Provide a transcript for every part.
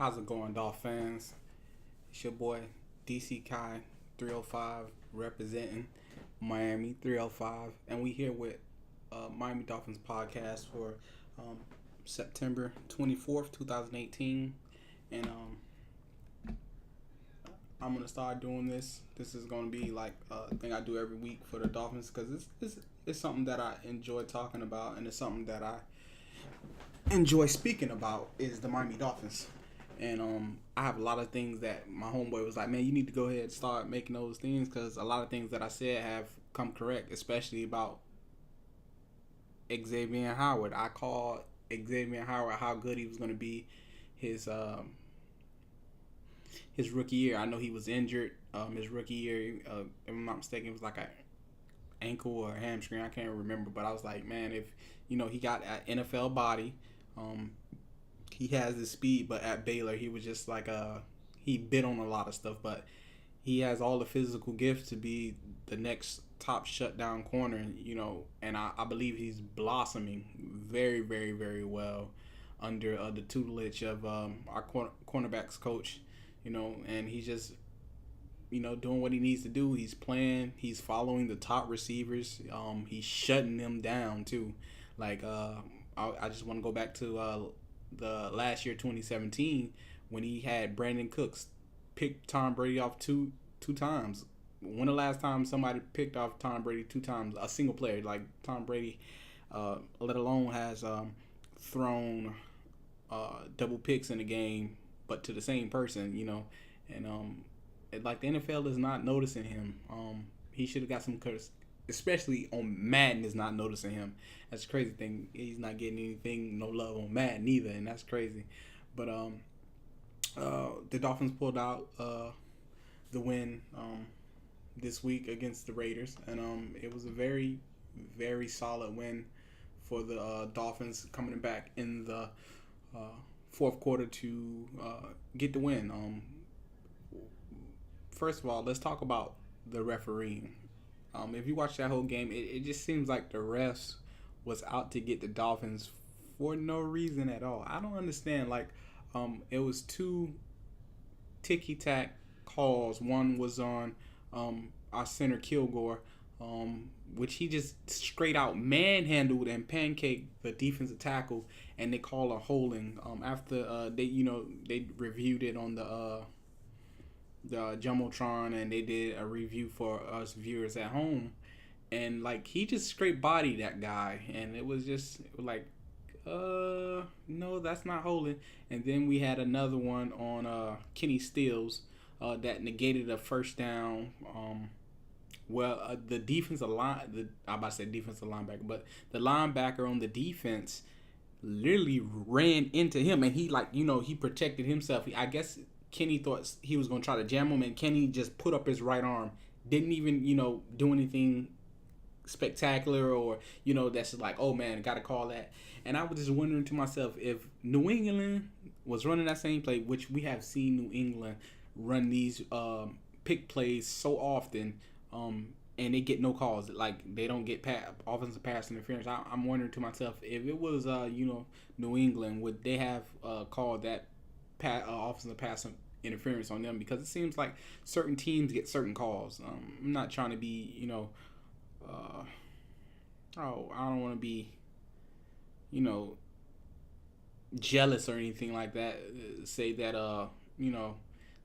How's it going, Dolphins? It's your boy DC Kai 305 representing Miami 305, and we here with Miami Dolphins podcast for um, September 24th, 2018. And I'm gonna start doing this. This is gonna be like a thing I do every week for the Dolphins because it's something that I enjoy talking about, and it's something that I enjoy speaking about is the Miami Dolphins. And I have a lot of things that my homeboy was like, man, you need to go ahead and start making those things because a lot of things that I said have come correct, especially about Xavier Howard. I called Xavier Howard how good he was going to be his his rookie year. I know he was injured his rookie year. If I'm not mistaken, it was like a ankle or hamstring. I can't remember, but I was like, man, if he got an NFL body. He has the speed, but at Baylor, he was just like he bit on a lot of stuff, but he has all the physical gifts to be the next top shutdown corner, and I believe he's blossoming very, very, very well under the tutelage of our cornerbacks coach, and he's just, doing what he needs to do. He's playing, he's following the top receivers, he's shutting them down too. Like, I just want to go back to the last year, 2017, when he had Brandon Cooks pick Tom Brady off two times. When the last time somebody picked off Tom Brady two times, a single player like Tom Brady, let alone has thrown double picks in a game, but to the same person, and like the NFL is not noticing him. He should have got some curse. Especially on Madden is not noticing him. That's the crazy thing. He's not getting anything, no love on Madden either, and that's crazy. But the Dolphins pulled out the win this week against the Raiders, and it was a very, very solid win for the Dolphins coming back in the fourth quarter to get the win. First of all, let's talk about the refereeing. If you watch that whole game, it just seems like the refs was out to get the Dolphins for no reason at all. I don't understand. Like, it was two ticky-tack calls. One was on our center Kilgore, which he just straight out manhandled and pancaked the defensive tackle, and they call a holding. After they reviewed it on the Jumbotron, and they did a review for us viewers at home, and like he just straight bodied that guy, and it was like, no, that's not holding. And then we had another one on Kenny Stills that negated a first down. The defensive line, I'm about to say defensive linebacker, but the linebacker on the defense literally ran into him, and he he protected himself. I guess Kenny thought he was going to try to jam him, and Kenny just put up his right arm. Didn't even, do anything spectacular or, that's like, oh, man, got to call that. And I was just wondering to myself, if New England was running that same play, which we have seen New England run these pick plays so often, and they get no calls. Like, they don't get offensive pass interference. I'm wondering to myself, if it was, New England, would they have called that offensive pass interference on them? Because it seems like certain teams get certain calls. I'm not trying to be, I don't want to be, jealous or anything like that. Say that,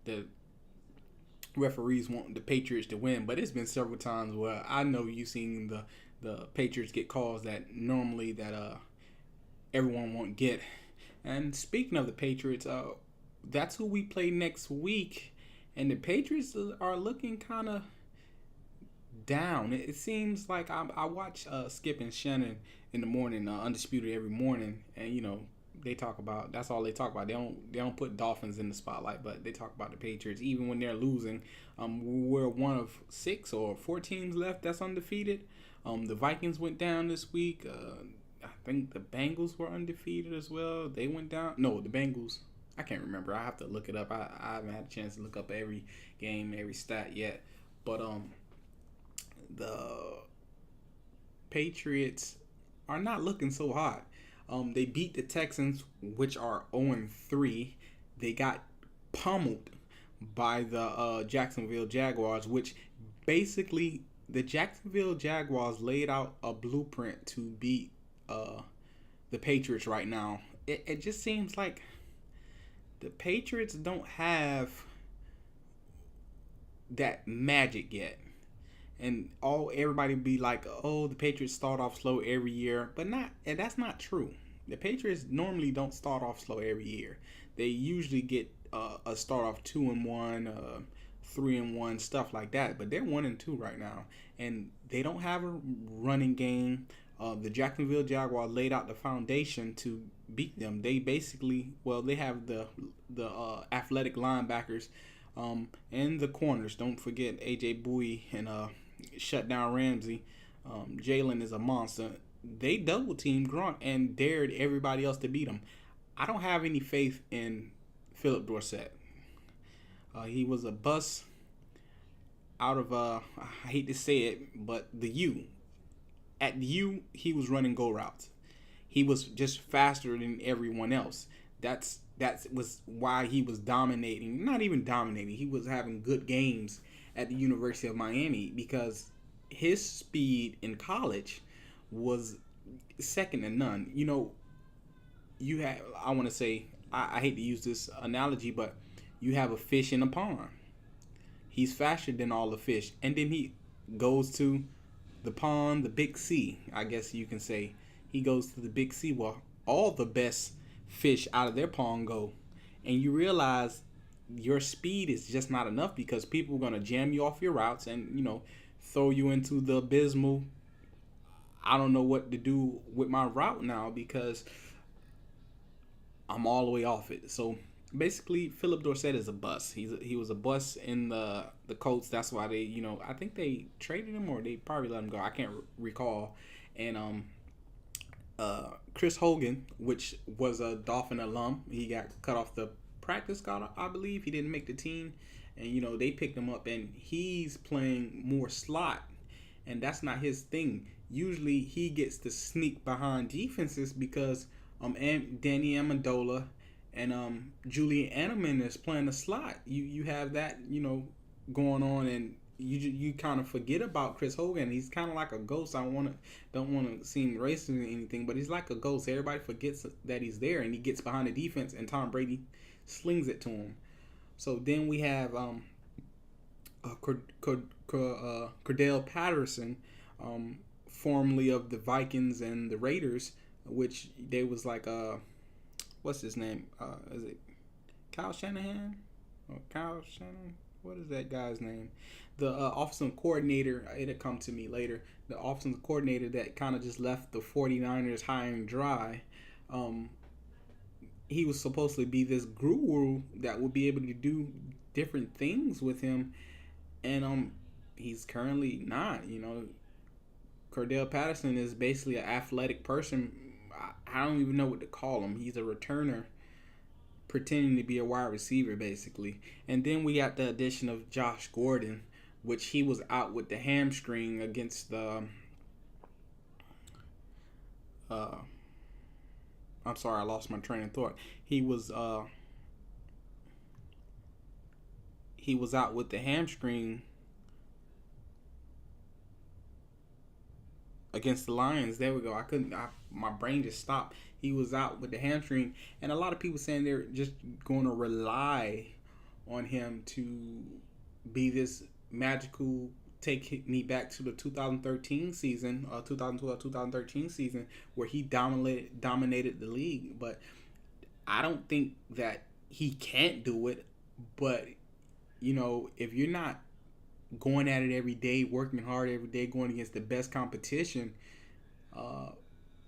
the referees want the Patriots to win, but it's been several times where I know you've seen the Patriots get calls that normally that everyone won't get. And speaking of the Patriots, that's who we play next week, and the Patriots are looking kind of down. It seems like I watch Skip and Shannon in the morning, Undisputed every morning, and they talk about, that's all they talk about. They don't put Dolphins in the spotlight, but they talk about the Patriots even when they're losing. We're one of 6 or 4 teams left that's undefeated. The Vikings went down this week. I think the Bengals were undefeated as well. They went down. No, the Bengals. I can't remember. I have to look it up. I haven't had a chance to look up every game, every stat yet. But the Patriots are not looking so hot. They beat the Texans, which are 0-3. they got pummeled by the Jacksonville Jaguars, which basically the Jacksonville Jaguars laid out a blueprint to beat the Patriots right now. It just seems like the Patriots don't have that magic yet. And everybody be like, oh, the Patriots start off slow every year, but that's not true. The Patriots normally don't start off slow every year. They usually get a start off 2-1, 3-1, stuff like that. But they're 1-2 right now, and they don't have a running game. The Jacksonville Jaguars laid out the foundation to beat them. They basically, they have the athletic linebackers and the corners. Don't forget AJ Bowie and shut down Ramsey. Jalen is a monster. They double teamed Gronk and dared everybody else to beat him. I don't have any faith in Philip Dorsett. He was a bust out of I hate to say it, but the U. At U, he was running go routes. He was just faster than everyone else. That was why he was dominating. Not even dominating. He was having good games at the University of Miami because his speed in college was second to none. You know, I want to say, I hate to use this analogy, but you have a fish in a pond. He's faster than all the fish. And then he goes to the pond, the big sea, I guess you can say. He goes to the big sea where all the best fish out of their pond go. And you realize your speed is just not enough because people are going to jam you off your routes and, throw you into the abysmal, I don't know what to do with my route now because I'm all the way off it. So basically, Philip Dorsett is a bust. He was a bust in the Colts. That's why they, I think they traded him or they probably let him go. I can't recall. And Chris Hogan, which was a Dolphin alum, he got cut off the practice squad, I believe. He didn't make the team. And, they picked him up, and he's playing more slot. And that's not his thing. Usually, he gets to sneak behind defenses because Danny Amendola and Julian Edelman is playing the slot. You have that, going on, and you kind of forget about Chris Hogan. He's kind of like a ghost. Don't want to seem racist or anything, but he's like a ghost. Everybody forgets that he's there, and he gets behind the defense, and Tom Brady slings it to him. So then we have Cordell Patterson, formerly of the Vikings and the Raiders, which they was like what's his name? Is it Kyle Shanahan? Or Kyle Shanahan? What is that guy's name? The offensive coordinator, it'll come to me later. The offensive coordinator that kind of just left the 49ers high and dry. He was supposed to be this guru that would be able to do different things with him. And he's currently not, Cordell Patterson is basically an athletic person. I don't even know what to call him. He's a returner pretending to be a wide receiver, basically. And then we got the addition of Josh Gordon, which he was out with the hamstring against the I'm sorry, I lost my train of thought. He was out with the hamstring against the Lions. There we go. My brain just stopped. He was out with the hamstring, and a lot of people saying they're just going to rely on him to be this magical, take me back to the 2013 season, 2012-2013 season, where he dominated the league. But I don't think that he can't do it. But, if you're not going at it every day, working hard every day, going against the best competition,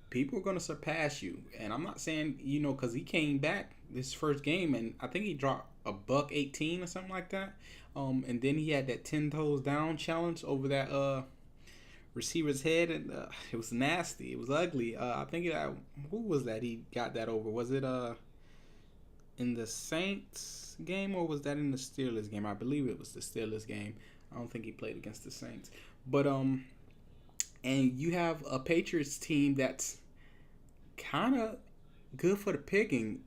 people are going to surpass you. And I'm not saying, because he came back this first game, and I think he dropped a $118 or something like that. And then he had that 10 toes down challenge over that receiver's head, and it was nasty. It was ugly. I think who was that he got that over? Was it in the Saints game, or was that in the Steelers game? I believe it was the Steelers game. I don't think he played against the Saints. But and you have a Patriots team that's kind of good for the picking.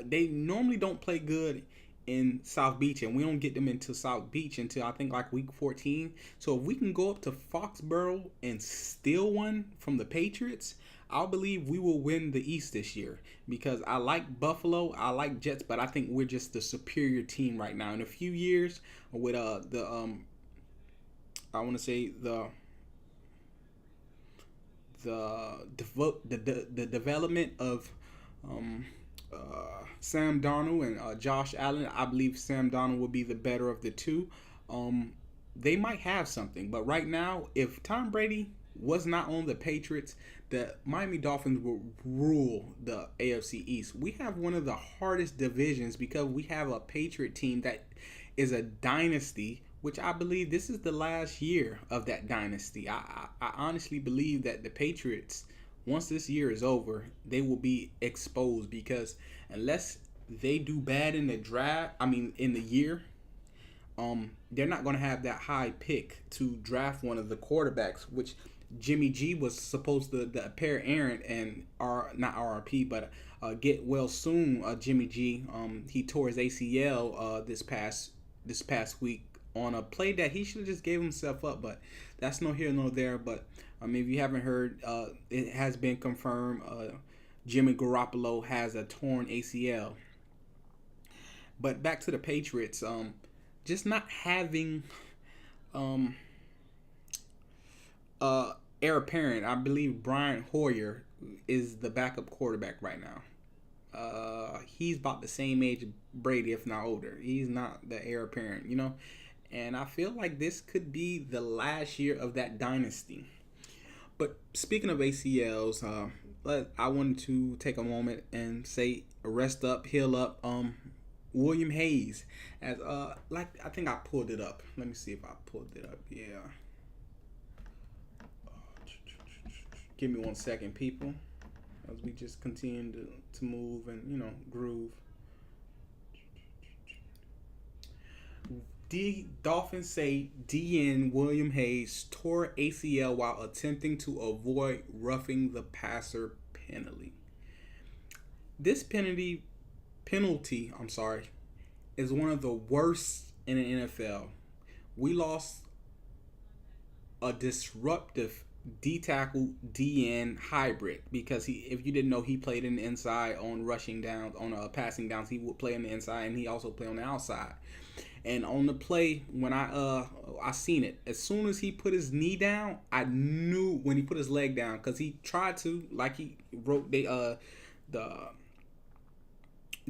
they normally don't play good in South Beach, and we don't get them into South Beach until I think like week 14. So if we can go up to Foxborough and steal one from the Patriots, I believe we will win the East this year, because I like Buffalo, I like Jets, but I think we're just the superior team right now. In a few years, with I want to say the development of Sam Darnold and Josh Allen, I believe Sam Darnold will be the better of the two. They might have something, but right now, if Tom Brady was not on the Patriots, the Miami Dolphins will rule the AFC East. We have one of the hardest divisions because we have a Patriot team that is a dynasty, which I believe this is the last year of that dynasty. I honestly believe that the Patriots, once this year is over, they will be exposed, because unless they do bad in the draft, in the year, they're not going to have that high pick to draft one of the quarterbacks, which Jimmy G was supposed to the pair Aaron and not RRP, but get well soon. Jimmy G, he tore his ACL this past week on a play that he should have just gave himself up, but that's no here nor there. But if you haven't heard, it has been confirmed. Jimmy Garoppolo has a torn ACL. But back to the Patriots, just not having heir apparent. I believe Brian Hoyer is the backup quarterback right now. He's about the same age as Brady, if not older. He's not the heir apparent, And I feel like this could be the last year of that dynasty. But speaking of ACLs, I wanted to take a moment and say rest up, heal up. William Hayes, as I think I pulled it up. Let me see if I pulled it up. Yeah. Give me 1 second, people, as we just continue to move and groove. The Dolphins say DN William Hayes tore ACL while attempting to avoid roughing the passer penalty. This penalty, is one of the worst in the NFL. We lost a disruptive D-tackle DN hybrid, because if you didn't know, he played in the inside on rushing downs, on passing downs. He would play on the inside, and he also played on the outside. And on the play, when I seen it, as soon as he put his knee down, I knew when he put his leg down, because he tried to, like he wrote, the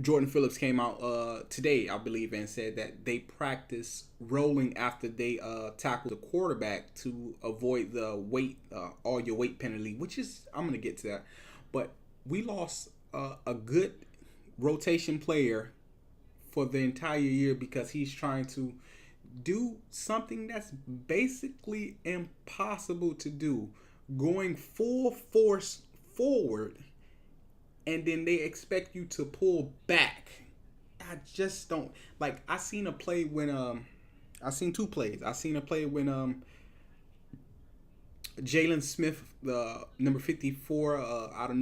Jordan Phillips came out today, I believe, and said that they practice rolling after they tackle the quarterback to avoid the weight, all your weight penalty, which is, I'm going to get to that. But we lost a good rotation player for the entire year because he's trying to do something that's basically impossible to do, going full force forward, and then they expect you to pull back. I just don't like. I seen a play when I seen two plays. I seen a play when Jalen Smith, the number 54 out of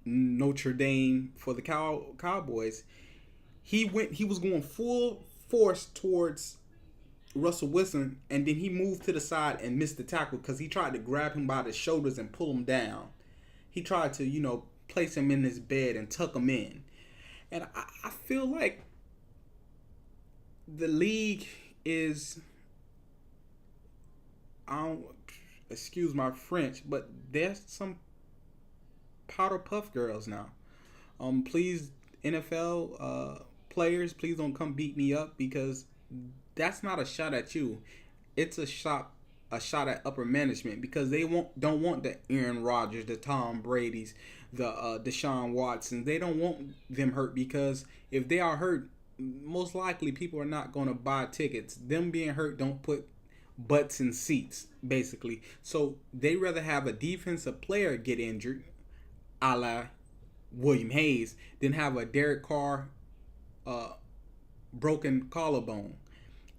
Notre Dame for the Cowboys, he was going full force towards Russell Wilson, and then he moved to the side and missed the tackle because he tried to grab him by the shoulders and pull him down. He tried to, place him in his bed and tuck him in. And I feel like the league is, excuse my French, but there's some powder puff girls now. Please, NFL players, please don't come beat me up, because that's not a shot at you. It's a shot at upper management, because they don't want the Aaron Rodgers, the Tom Brady's, the Deshaun Watson. They don't want them hurt, because if they are hurt, most likely people are not going to buy tickets. Them being hurt don't put butts in seats, basically. So they rather have a defensive player get injured, a la William Hayes, than have a Derek Carr broken collarbone.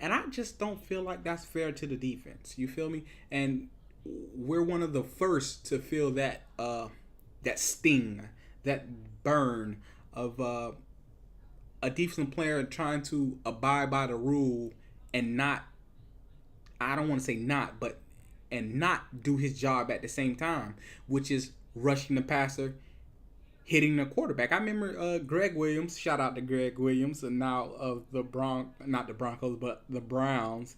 And I just don't feel like that's fair to the defense. You feel me? And we're one of the first to feel that that sting, that burn of a defensive player trying to abide by the rule and not, I don't want to say not, but and not do his job at the same time, which is rushing the passer, hitting the quarterback. I remember Greg Williams. Shout out to Greg Williams, and now of the not the Broncos, but the Browns.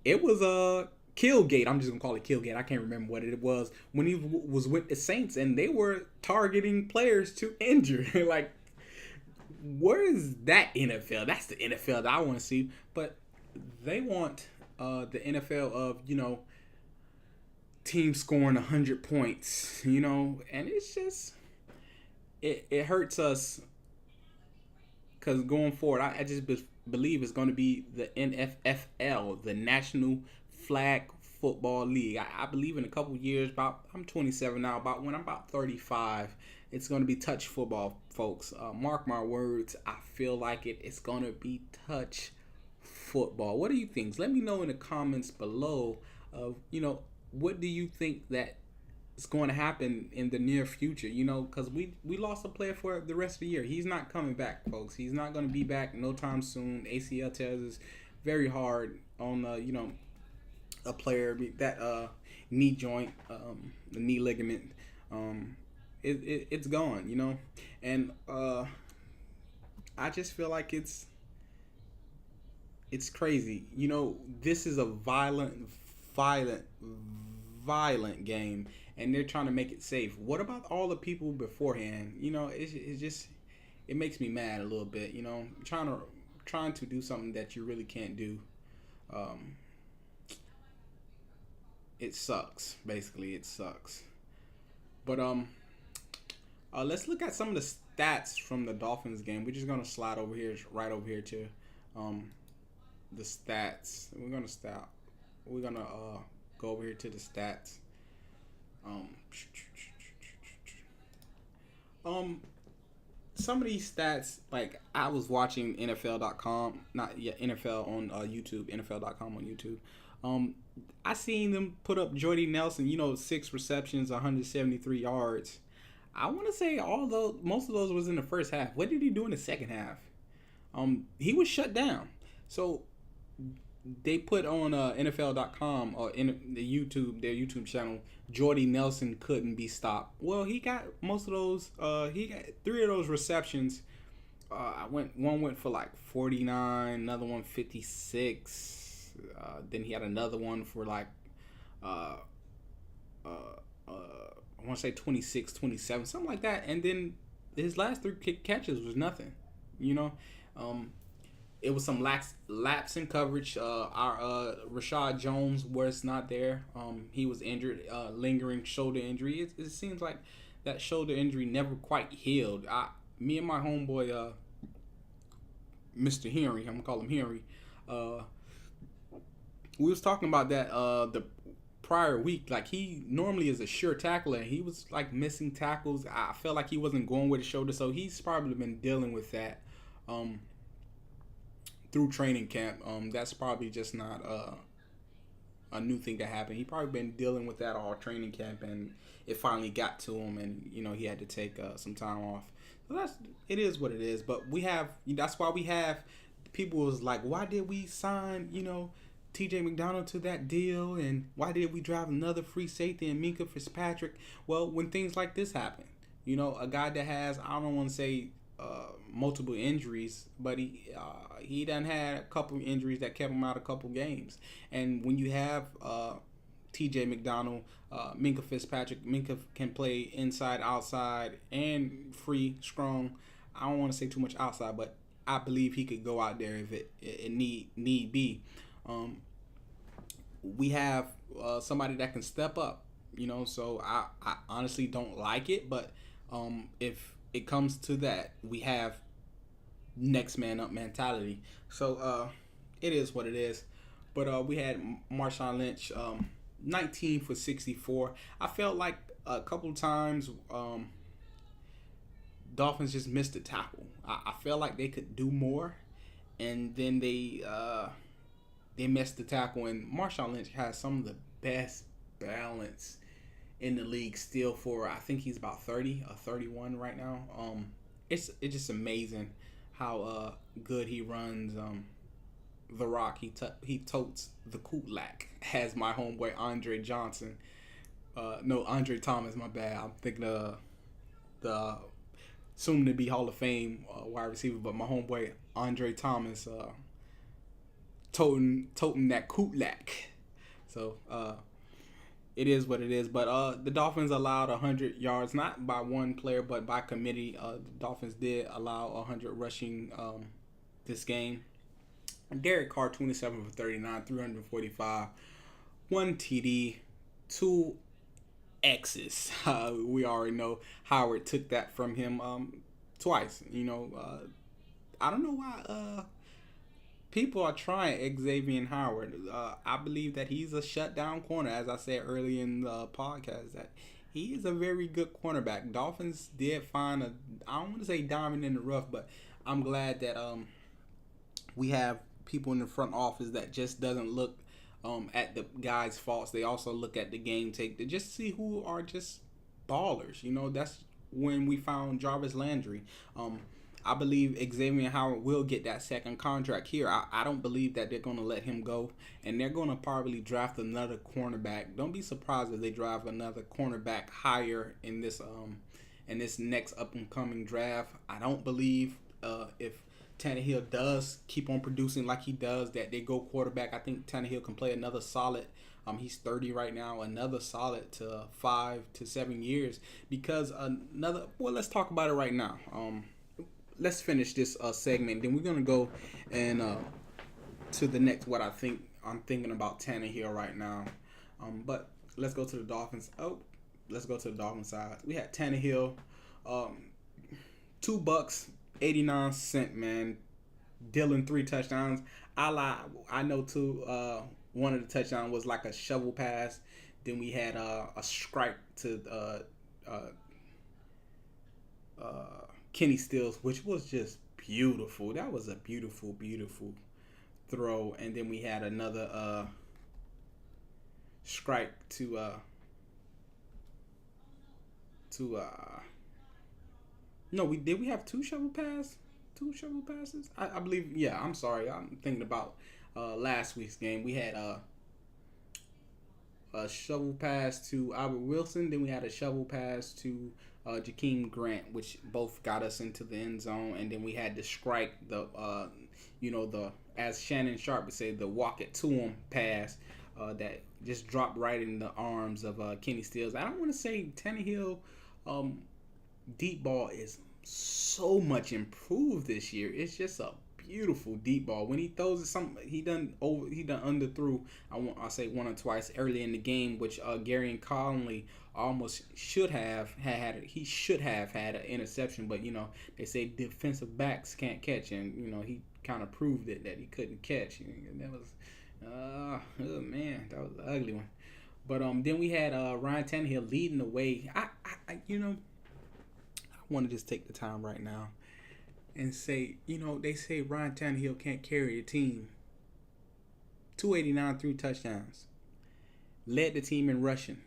It was a Killgate. I'm just gonna call it Killgate. I can't remember what it was when he was with the Saints, and they were targeting players to injure. Like, where is that NFL? That's the NFL that I want to see. But they want the NFL of, team scoring 100 points, and it's just it hurts us because going forward, I just believe it's going to be the NFL, the National Flag Football League. I believe in a couple years, I'm 27 now, about when I'm about 35, it's going to be touch football, folks. Mark my words, I feel like it's going to be touch football. What do you think? Let me know in the comments below of, what do you think that is going to happen in the near future? Because we lost a player for the rest of the year. He's not coming back, folks. He's not going to be back no time soon. ACL tears is very hard on, a player that knee joint, the knee ligament. It's gone, and I just feel like it's crazy. This is a violent game, and they're trying to make it safe. What about all the people beforehand? It's just, it makes me mad a little bit. Trying to do something that you really can't do. It sucks. Basically, it sucks. But let's look at some of the stats from the Dolphins game. We're just gonna slide over here, right over here to the stats. We're gonna go over here to the stats. Some of these stats, like I was watching NFL.com, not yet NFL on YouTube, NFL.com on YouTube. I seen them put up Jordy Nelson, 6 receptions, 173 yards. I want to say most of those was in the first half. What did he do in the second half? He was shut down. So they put on NFL.com or in their YouTube channel, Jordy Nelson couldn't be stopped. Well, he got most of those. He got 3 of those receptions. One went for like 49, another one 56. Then he had another one for like I want to say 26, 27, something like that. And then his last 3 catches was nothing. It was some lapse in coverage. Our Rashad Jones was not there. He was injured, lingering shoulder injury. It seems like that shoulder injury never quite healed. Me and my homeboy, Mr. Henry, I'm gonna call him Henry. We was talking about that the prior week. Like, he normally is a sure tackler. He was like missing tackles. I felt like he wasn't going with his shoulder, so he's probably been dealing with that through training camp. That's probably just not a new thing that happened. He probably been dealing with that all training camp, and it finally got to him, and he had to take some time off. So it is what it is. But that's why we have people was like, why did we sign TJ McDonald to that deal, and why did we drive another free safety and Minkah Fitzpatrick? Well, when things like this happen, a guy that has, I don't want to say multiple injuries, but he done had a couple injuries that kept him out a couple games. And when you have TJ McDonald, Minkah Fitzpatrick, Minkah can play inside, outside, and free, strong. I don't want to say too much outside, but I believe he could go out there if it need be. We have somebody that can step up, so I honestly don't like it, but if it comes to that, we have next man up mentality. So it is what it is. But we had Marshawn Lynch, 19 for 64. I felt like a couple times Dolphins just missed a tackle. I felt like they could do more, and then they missed the tackle. And Marshawn Lynch has some of the best balance in the league still for, I think he's about 30 or 31 right now. It's just amazing how good he runs the rock. He totes the Kulak, as my homeboy Andre Johnson. No, Andre Thomas. My bad. I'm thinking of the soon to be Hall of Fame wide receiver, but my homeboy Andre Thomas toting that Kulak. So it is what it is. But the Dolphins allowed 100 yards, not by one player, but by committee. The Dolphins did allow 100 rushing this game. Derek Carr, 27 for 39, 345, 1 TD, 2 X's. We already know Howard took that from him twice. I don't know why people are trying Xavier Howard. I believe that he's a shutdown corner, as I said earlier in the podcast, that he is a very good cornerback. Dolphins did find I don't want to say diamond in the rough, but I'm glad that we have people in the front office that just doesn't look at the guys' faults. They also look at the game tape to just see who are just ballers. That's when we found Jarvis Landry. I believe Xavier Howard will get that second contract here. I don't believe that they're going to let him go, and they're going to probably draft another cornerback. Don't be surprised if they draft another cornerback higher in this next up and coming draft. I don't believe if Tannehill does keep on producing like he does, that they go quarterback. I think Tannehill can play another solid. He's 30 right now. Another solid to 5 to 7 years. Because let's talk about it right now. Let's finish this segment. Then we're gonna go and to the next. What I'm thinking about Tannehill right now. But let's go to the Dolphins. Let's go to the Dolphins side. We had Tannehill, $2.89, man. Dylan 3 touchdowns. I lied. I know too. One of the touchdowns was like a shovel pass. Then we had a strike to Kenny Stills, which was just beautiful. That was a beautiful, beautiful throw. And then we had another strike to no, we have two shovel passes? I believe. Yeah, I'm sorry. I'm thinking about last week's game. We had a shovel pass to Albert Wilson. Then we had a shovel pass to Jakeem Grant, which both got us into the end zone. And then we had the strike, the as Shannon Sharp would say, the walk it to him pass that just dropped right in the arms of Kenny Stills. I don't want to say Tannehill deep ball is so much improved this year. It's just a beautiful deep ball. When he throws it, he done underthrew. I say one or twice early in the game, which Gary and Conley almost should have had. He should have had an interception, but they say defensive backs can't catch, and he kind of proved it that he couldn't catch. And that was oh man, that was an ugly one. But then we had Ryan Tannehill leading the way. I want to just take the time right now and say, they say Ryan Tannehill can't carry a team. 289, 3 touchdowns. Led the team in rushing.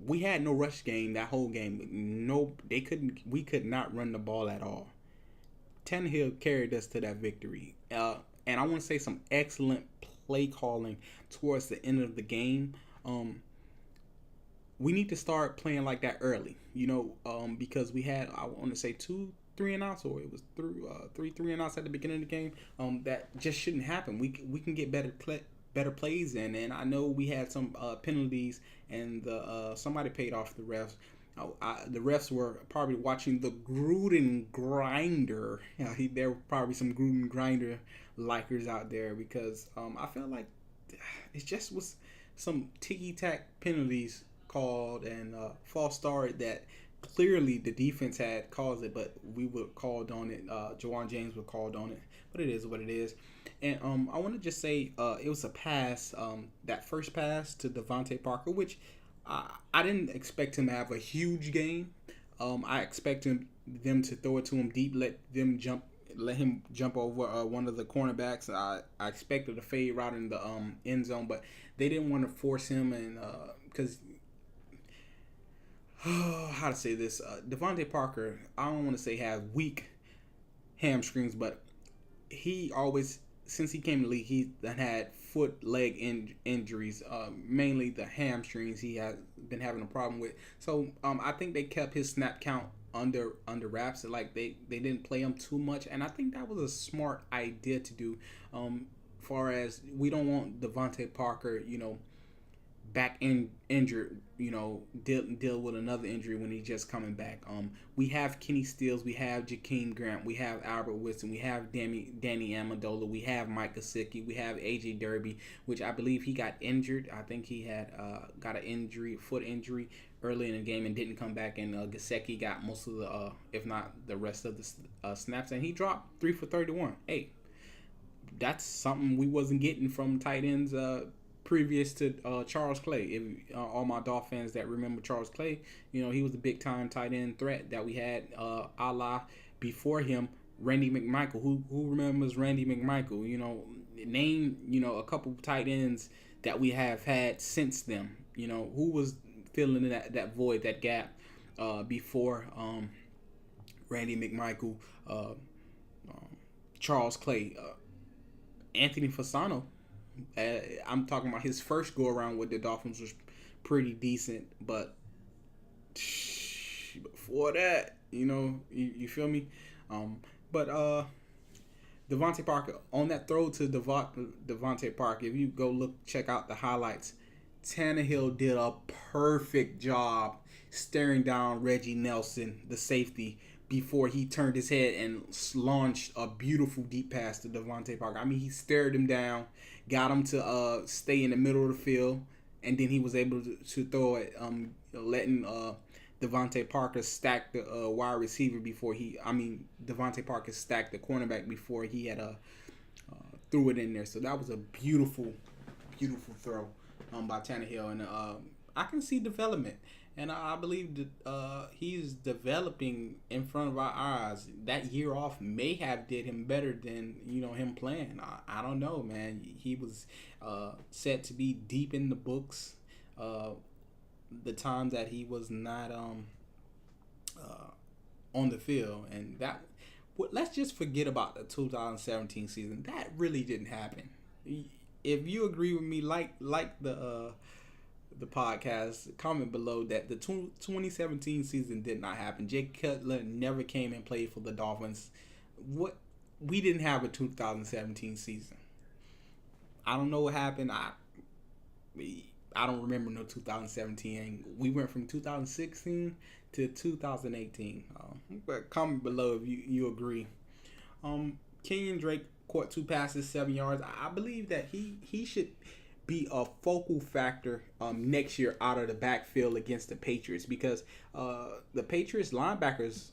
We had no rush game that whole game. No, we could not run the ball at all. Tannehill carried us to that victory. And I want to say some excellent play calling towards the end of the game. We need to start playing like that early, because we had, I want to say 2 3 and outs, or it was 3 and outs at the beginning of the game. That just shouldn't happen. We can get better plays in, and I know we had some penalties, and somebody paid off the refs. The refs were probably watching the Gruden grinder. There were probably some Gruden grinder likers out there, because I felt like it just was some ticky-tack penalties called and false start that clearly the defense had caused it, but we were called on it. Jawan James was called on it, but it is what it is. And I want to just say it was a pass, that first pass to Devontae Parker, which I didn't expect him to have a huge game. I expected them to throw it to him deep, let him jump over one of the cornerbacks. I expected a fade route in the end zone, but they didn't want to force him, and because how to say this? Devontae Parker, I don't want to say have weak hamstrings, but he always, since he came in the league, he had foot leg injuries, mainly the hamstrings. He has been having a problem with. So I think they kept his snap count under wraps. Like they didn't play him too much, and I think that was a smart idea to do. Far as we don't want Devontae Parker, back injured, deal with another injury when he's just coming back. We have Kenny Stills, we have Jakeem Grant, we have Albert Wilson, we have Danny Amendola, we have Mike Gesicki, we have AJ Derby, which I believe he got injured. I think he had got an foot injury early in the game and didn't come back. And Gesicki got most of the, if not the rest of the snaps, and he dropped 3 for 31. Hey, that's something we wasn't getting from tight ends previous to Charles Clay. If all my Dolphins fans that remember Charles Clay, he was a big time tight end threat that we had. A la before him, Randy McMichael. Who remembers Randy McMichael? Name a couple tight ends that we have had since them. Who was filling in that void, that gap before Randy McMichael, Charles Clay, Anthony Fasano. I'm talking about his first go around with the Dolphins was pretty decent, but before that, you feel me? But Devontae Parker, on that throw to Devontae Parker, if you go check out the highlights, Tannehill did a perfect job staring down Reggie Nelson, the safety, before he turned his head and launched a beautiful deep pass to Devontae Parker. I mean, he stared him down, got him to stay in the middle of the field, and then he was able to throw it, letting Devontae Parker stack the wide receiver before Devontae Parker stacked the cornerback before he had threw it in there. So that was a beautiful, beautiful throw by Tannehill, and I can see development. And I believe that he's developing in front of our eyes. That year off may have did him better than him playing. I don't know, man. He was set to be deep in the books. The time that he was not on the field, and that let's just forget about the 2017 season. That really didn't happen. If you agree with me, like the podcast, comment below that the 2017 season did not happen. Jay Cutler never came and played for the Dolphins. We didn't have a 2017 season. I don't know what happened. I don't remember no 2017. We went from 2016 to 2018. But comment below if you agree. Kenyan Drake caught 2 passes, 7 yards. I believe that he should be a focal factor next year out of the backfield against the Patriots, because the Patriots linebackers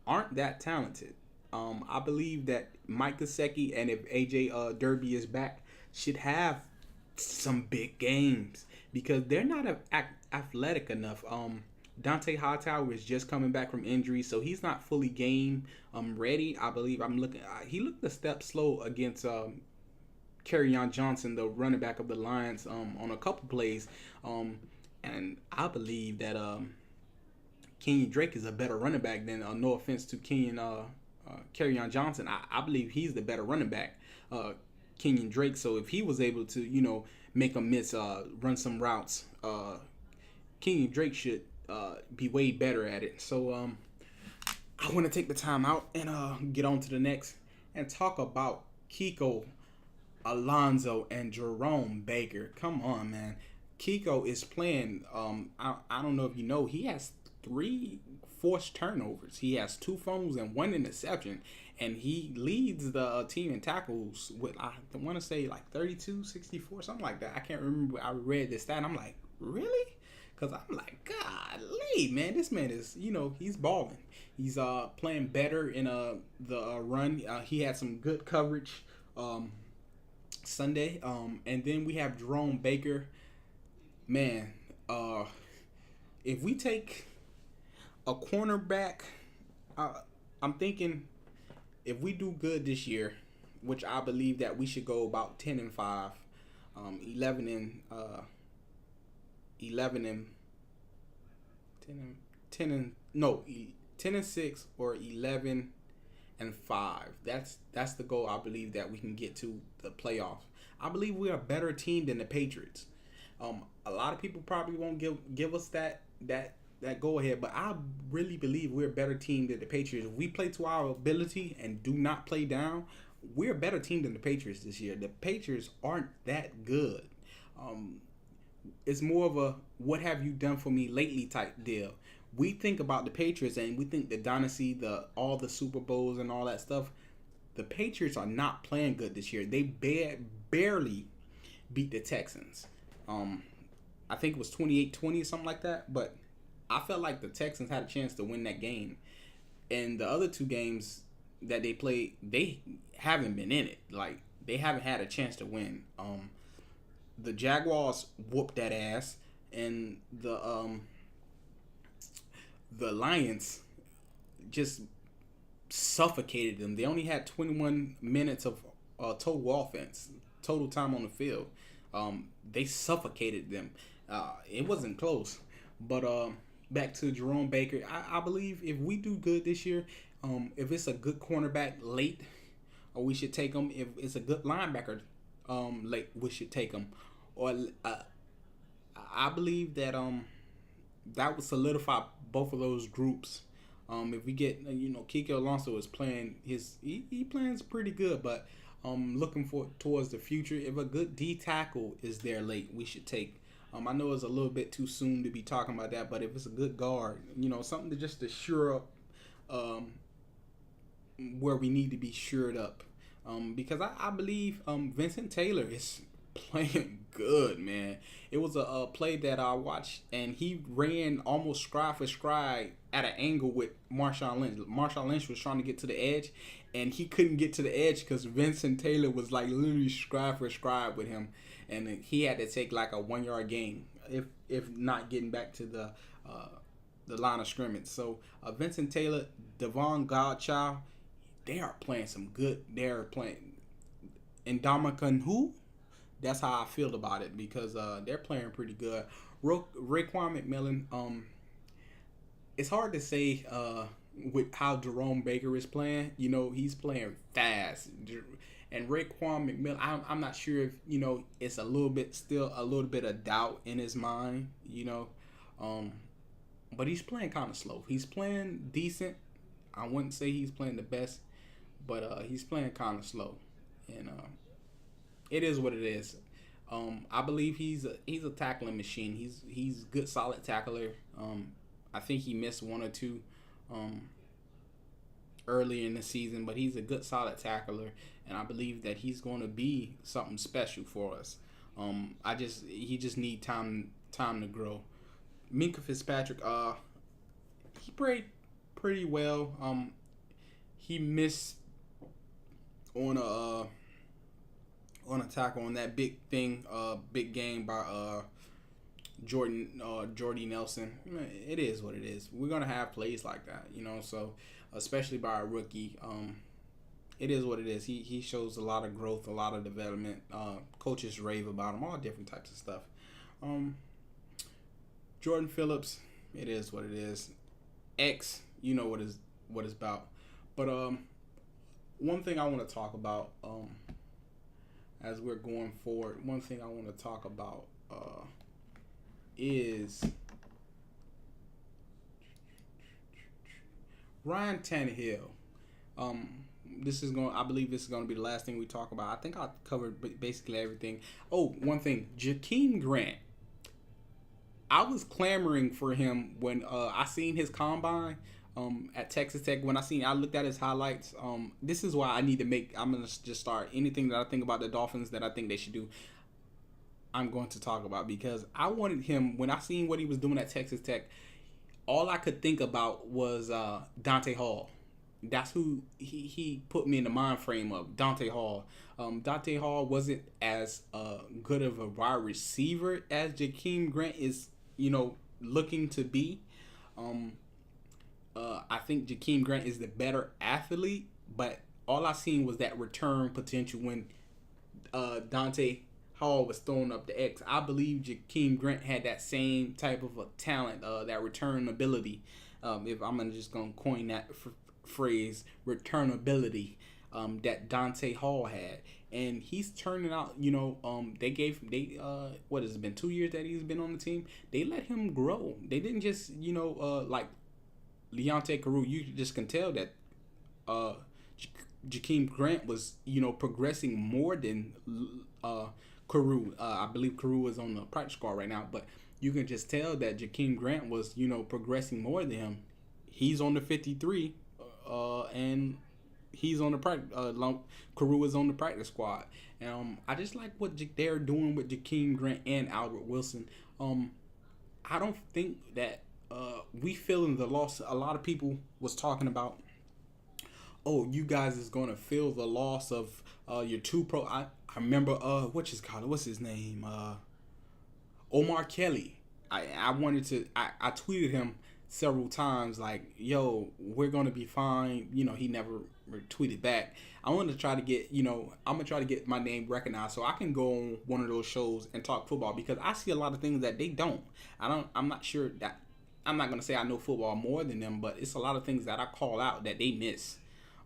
aren't that talented. I believe that Mike Gesicki and if AJ Derby is back, should have some big games because they're not athletic enough. Dante Hightower is just coming back from injury, so he's not fully game ready. I believe he looked a step slow against Kerryon Johnson, the running back of the Lions, on a couple plays. And I believe that Kenyan Drake is a better running back than, no offense to Kerryon Johnson. I believe he's the better running back, Kenyan Drake. So if he was able to, make a miss, run some routes, Kenyan Drake should be way better at it. So I want to take the time out and get on to the next and talk about Kiko Alonso and Jerome Baker. Come on, man. Kiko is playing. I don't know if you know, he has 3 forced turnovers. He has 2 fumbles and 1 interception, and he leads the team in tackles with, I want to say, like 32-64, something like that. I can't remember. I read this stat and I'm like, really? Because I'm like, golly, man, this man is, he's balling. He's playing better in the run. He had some good coverage Sunday, and then we have Jerome Baker. Man, if we take a cornerback, I'm thinking if we do good this year, which I believe that we should go about 10-5, 11 and 10 and 10-6 or 11-5. That's the goal I believe that we can get to the playoffs. I believe we're a better team than the Patriots. A lot of people probably won't give us that go ahead, but I really believe we're a better team than the Patriots. If we play to our ability and do not play down, we're a better team than the Patriots this year. The Patriots aren't that good. It's more of a what have you done for me lately type deal. We think about the Patriots and we think the dynasty, all the Super Bowls and all that stuff. The Patriots are not playing good this year. They barely beat the Texans. I think it was 28-20 or something like that. But I felt like the Texans had a chance to win that game. And the other two games that they played, they haven't been in it. Like, they haven't had a chance to win. The Jaguars whooped that ass. And the Lions just suffocated them. They only had 21 minutes of total offense, total time on the field. They suffocated them. It wasn't close. But back to Jerome Baker, I believe if we do good this year, if it's a good cornerback late, we should take him. If it's a good linebacker late, we should take him. Or I believe that that would solidify both of those groups. If we get, Kike Alonso is playing he plays pretty good, but looking towards the future, if a good D tackle is there late, we should take. I know it's a little bit too soon to be talking about that, but if it's a good guard, something to just to shore up where we need to be shored up. Because I believe Vincent Taylor is playing good, man. It was a play that I watched, and he ran almost stride for stride at an angle with Marshawn Lynch. Marshawn Lynch was trying to get to the edge, and he couldn't get to the edge because Vincent Taylor was like literally stride for stride with him, and he had to take like a 1 yard gain if not getting back to the line of scrimmage. So Vincent Taylor, Devon Godchild, they are playing some good. They're playing Ndamukong who. That's how I feel about it because they're playing pretty good. Raekwon McMillan, it's hard to say with how Jerome Baker is playing. He's playing fast. And Raekwon McMillan, I'm not sure if, it's still a little bit of doubt in his mind, but he's playing kind of slow. He's playing decent. I wouldn't say he's playing the best, but he's playing kind of slow. And it is what it is. I believe he's a tackling machine. He's a good, solid tackler. I think he missed one or two early in the season, but he's a good, solid tackler, and I believe that he's going to be something special for us. He just need time to grow. Minkah Fitzpatrick, he played pretty well. He missed on a tackle on that big game by Jordy Nelson. It is what it is. We're gonna have plays like that, So especially by a rookie, it is what it is. He shows a lot of growth, a lot of development. Coaches rave about him, all different types of stuff. Jordan Phillips, it is what it is. X, what it's about. But one thing I want to talk about as we're going forward, one thing I want to talk about is Ryan Tannehill. I believe this is going to be the last thing we talk about. I think I covered basically everything. Oh, one thing, Jakeem Grant. I was clamoring for him when I seen his combine at Texas Tech. When I looked at his highlights. This is why I'm going to just start anything that I think about the Dolphins that I think they should do. I'm going to talk about because I wanted him when I seen what he was doing at Texas Tech. All I could think about was Dante Hall. That's who he put me in the mind frame of, Dante Hall. Dante Hall wasn't as good of a wide receiver as Jakeem Grant is, looking to be. I think Jakeem Grant is the better athlete, but all I seen was that return potential when Dante Hall was throwing up the X. I believe Jakeem Grant had that same type of a talent, that return ability. if I'm just gonna coin that phrase, returnability that Dante Hall had, and he's turning out. They what has it been 2 years that he's been on the team? They let him grow. They didn't just like Leonte Carew. You just can tell that Jakeem Grant was progressing more than Carew. I believe Carew is on the practice squad right now, but you can just tell that Jakeem Grant was progressing more than him. He's on the 53, and he's on the practice. Carew is on the practice squad. I just like what they're doing with Jakeem Grant and Albert Wilson. I don't think that we feeling the loss. A lot of people was talking about, oh, you guys is gonna feel the loss of your two pro. I remember what's his name? Omar Kelly. I tweeted him several times like, yo, we're gonna be fine. He never retweeted back. I wanted to try to get, I'm gonna try to get my name recognized so I can go on one of those shows and talk football, because I see a lot of things that they don't. I'm not sure that, I'm not gonna say I know football more than them, but it's a lot of things that I call out that they miss.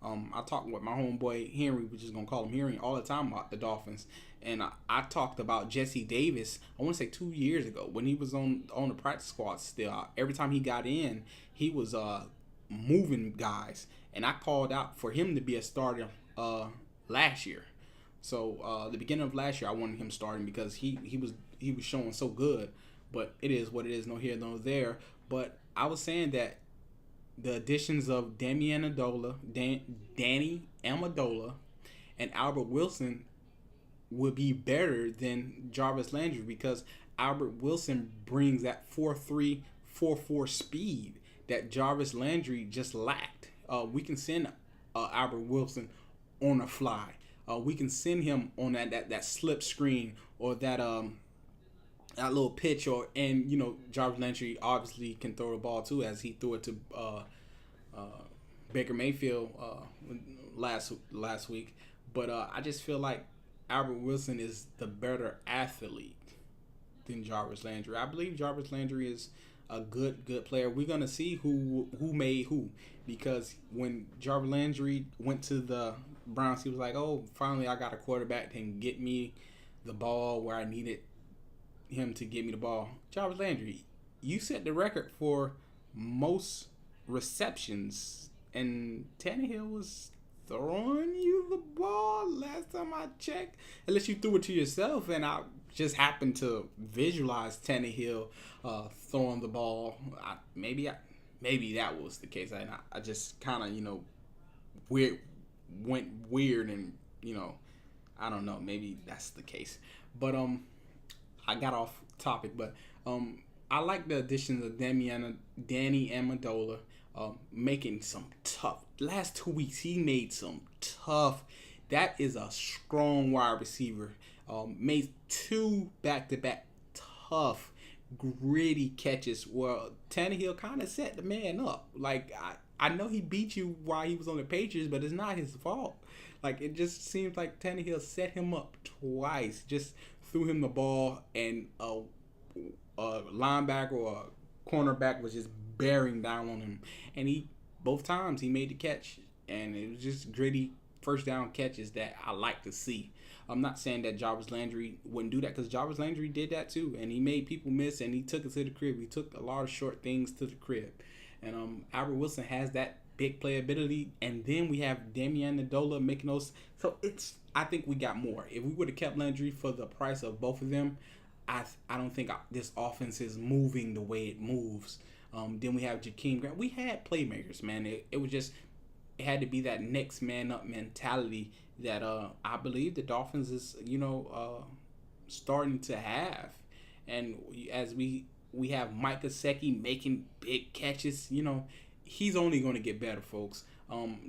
I talk with my homeboy Henry, which is gonna call him Henry, all the time about the Dolphins, and I talked about Jesse Davis. I want to say 2 years ago when he was on the practice squad. Still, every time he got in, he was moving guys, and I called out for him to be a starter last year. So the beginning of last year, I wanted him starting because he was showing so good. But it is what it is, no here, no there. But I was saying that the additions of Danny Amendola, and Albert Wilson would be better than Jarvis Landry, because Albert Wilson brings that 4.3, 4.4 speed that Jarvis Landry just lacked. We can send Albert Wilson on a fly. We can send him on that slip screen or that little pitch, and Jarvis Landry obviously can throw the ball too, as he threw it to Baker Mayfield last week. But I just feel like Albert Wilson is the better athlete than Jarvis Landry. I believe Jarvis Landry is a good player. We're gonna see who made who, because when Jarvis Landry went to the Browns, he was like, "Oh, finally I got a quarterback that can get me the ball where I needed him to get me the ball." Jarvis Landry, you set the record for most receptions, and Tannehill was throwing you the ball last time I checked, unless you threw it to yourself, and I just happened to visualize Tannehill throwing the ball. Maybe that was the case. I just kind of went weird, and I don't know, maybe that's the case. But I got off topic, but I like the additions of Danny Amendola, making some tough. Last 2 weeks, he made some tough. That is a strong wide receiver. Made 2 back-to-back tough, gritty catches. Well, Tannehill kind of set the man up. Like, I know he beat you while he was on the Patriots, but it's not his fault. Like, it just seems like Tannehill set him up twice. Just threw him the ball, and a linebacker or a cornerback was just bearing down on him, and both times he made the catch, and it was just gritty first down catches that I like to see. I'm not saying that Jarvis Landry wouldn't do that, because Jarvis Landry did that too, and he made people miss, and he took it to the crib. He took a lot of short things to the crib, and Albert Wilson has that big playability, and then we have Damian Amendola making those. So I think we got more. If we would have kept Landry for the price of both of them, I don't think this offense is moving the way it moves. Then we have Jakeem Grant. We had playmakers, man. It was just, it had to be that next man up mentality that I believe the Dolphins is starting to have. And as we have Mike Gesicki making big catches, he's only going to get better, folks.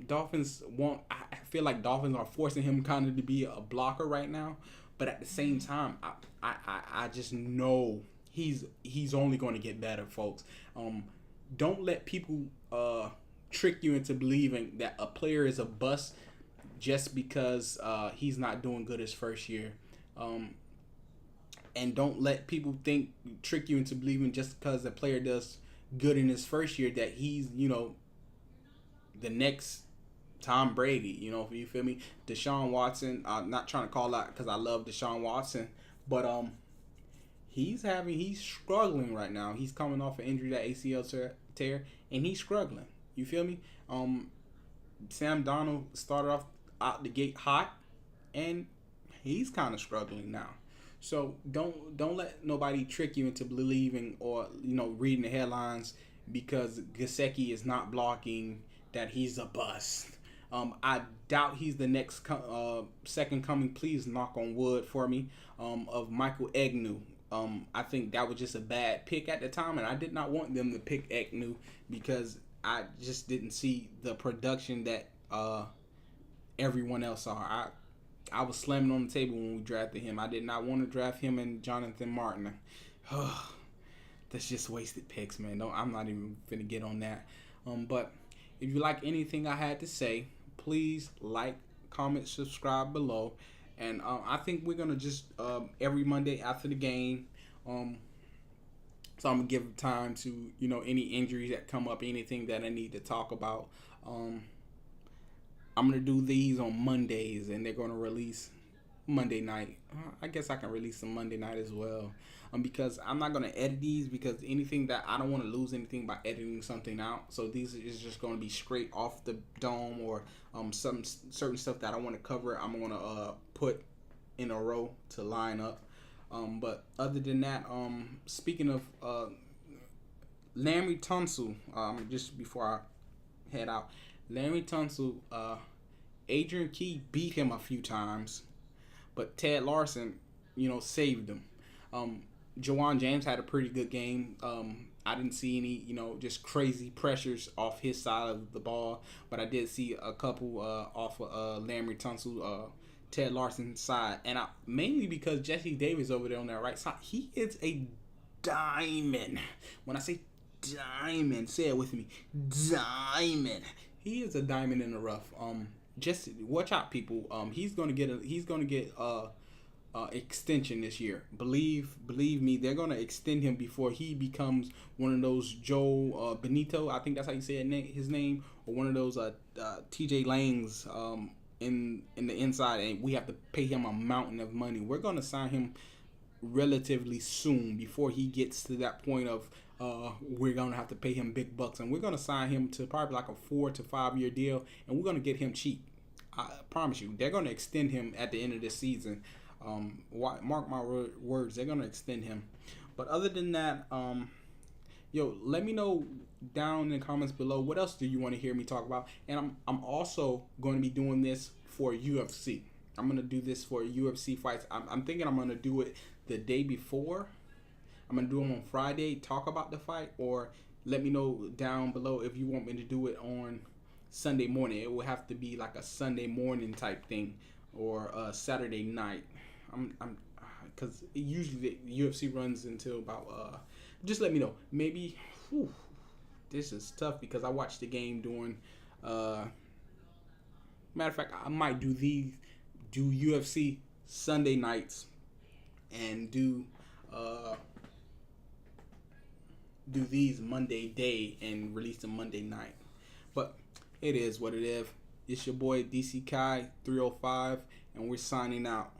Dolphins I feel like Dolphins are forcing him kind of to be a blocker right now, but at the same time, I just know he's only going to get better, folks. Don't let people trick you into believing that a player is a bust just because he's not doing good his first year. And don't let people trick you into believing just because a player does good in his first year that he's, the next Tom Brady. You feel me? Deshaun Watson. I'm not trying to call out because I love Deshaun Watson, but he's struggling right now. He's coming off an injury, that ACL tear, and he's struggling. You feel me? Sam Darnold started off out the gate hot, and he's kind of struggling now. So don't let nobody trick you into believing or reading the headlines because Gesicki is not blocking that he's a bust. I doubt he's the next second coming. Please knock on wood for me. Of Michael Egnew. I think that was just a bad pick at the time, and I did not want them to pick Egnew because I just didn't see the production that everyone else saw. I was slamming on the table when we drafted him. I did not want to draft him and Jonathan Martin. That's just wasted picks, man. No, I'm not even finna get on that. But if you like anything I had to say, please like, comment, subscribe below. And I think we're going to just, every Monday after the game, so I'm going to give time to, any injuries that come up, anything that I need to talk about. I'm going to do these on Mondays, and they're going to release Monday night. I guess I can release them Monday night as well. Because I'm not going to edit these because anything that I don't want to lose anything by editing something out. So these is just going to be straight off the dome or some certain stuff that I want to cover. I'm going to put in a row to line up. But other than that, speaking of Larry Tunsil, just before I head out, Larry Tunsil, Adrian Key beat him a few times, but Ted Larson, saved him. Jawan James had a pretty good game. I didn't see any, just crazy pressures off his side of the ball, but I did see a couple off of Larry Tunsil, Ted Larson's side, and mainly because Jesse Davis over there on that right side, he is a diamond. When I say diamond, say it with me, diamond. He is a diamond in the rough. Just watch out, people. He's gonna get extension this year. Believe me, they're gonna extend him before he becomes one of those Joe Benito. I think that's how you say his name, or one of those TJ Langs in the inside, and we have to pay him a mountain of money. We're gonna sign him relatively soon before he gets to that point of we're gonna have to pay him big bucks, and we're gonna sign him to probably like a 4 to 5 year deal, and we're gonna get him cheap. I promise you, they're gonna extend him at the end of this season. Mark my words, they're gonna extend him. But other than that, let me know down in the comments below what else do you want to hear me talk about. And I'm also going to be doing this for UFC. I'm gonna do this for UFC fights. I'm thinking I'm gonna do it the day before. I'm gonna do them on Friday, talk about the fight, or let me know down below if you want me to do it on Sunday morning. It will have to be like a Sunday morning type thing, or a Saturday night. Because usually the UFC runs until about just let me know. Maybe this is tough because I watched the game during matter of fact, I might do UFC Sunday nights and do these Monday day and release them Monday night. But it is what it is. It's your boy DC Kai 305, and we're signing out.